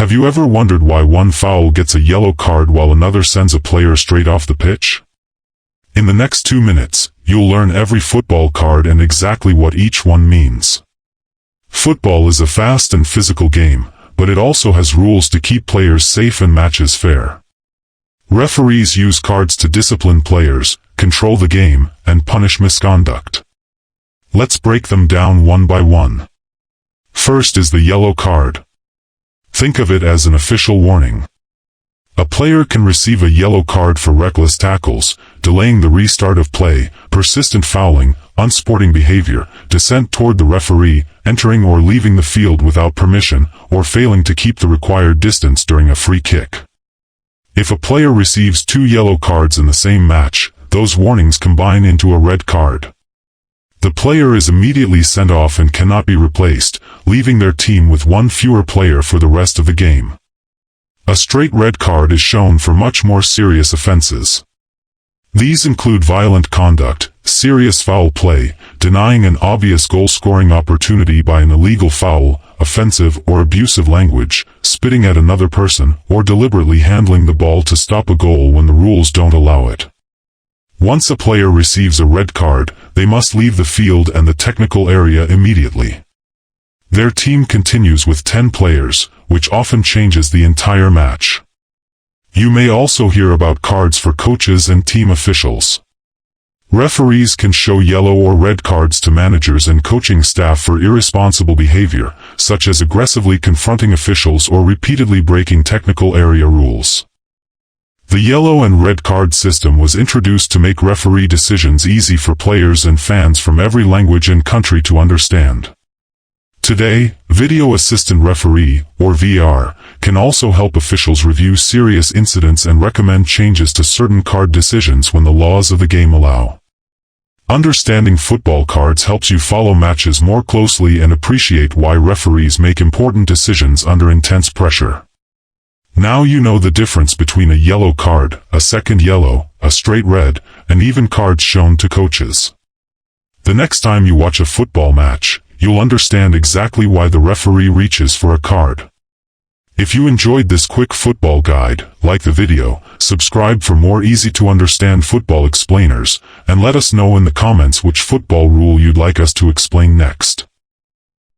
Have you ever wondered why one foul gets a yellow card while another sends a player straight off the pitch? In the next 2 minutes, you'll learn every football card and exactly what each one means. Football is a fast and physical game, but it also has rules to keep players safe and matches fair. Referees use cards to discipline players, control the game, and punish misconduct. Let's break them down one by one. First is the yellow card. Think of it as an official warning. A player can receive a yellow card for reckless tackles, delaying the restart of play, persistent fouling, unsporting behavior, dissent toward the referee, entering or leaving the field without permission, or failing to keep the required distance during a free kick. If a player receives 2 yellow cards in the same match, those warnings combine into a red card. The player is immediately sent off and cannot be replaced, leaving their team with 1 fewer player for the rest of the game. A straight red card is shown for much more serious offenses. These include violent conduct, serious foul play, denying an obvious goal-scoring opportunity by an illegal foul, offensive or abusive language, spitting at another person, or deliberately handling the ball to stop a goal when the rules don't allow it. Once a player receives a red card, they must leave the field and the technical area immediately. Their team continues with 10 players, which often changes the entire match. You may also hear about cards for coaches and team officials. Referees can show yellow or red cards to managers and coaching staff for irresponsible behavior, such as aggressively confronting officials or repeatedly breaking technical area rules. The yellow and red card system was introduced to make referee decisions easy for players and fans from every language and country to understand. Today, Video Assistant Referee, or VR, can also help officials review serious incidents and recommend changes to certain card decisions when the laws of the game allow. Understanding football cards helps you follow matches more closely and appreciate why referees make important decisions under intense pressure. Now you know the difference between a yellow card, a second yellow, a straight red, and even cards shown to coaches. The next time you watch a football match, you'll understand exactly why the referee reaches for a card. If you enjoyed this quick football guide, like the video, subscribe for more easy-to-understand football explainers, and let us know in the comments which football rule you'd like us to explain next.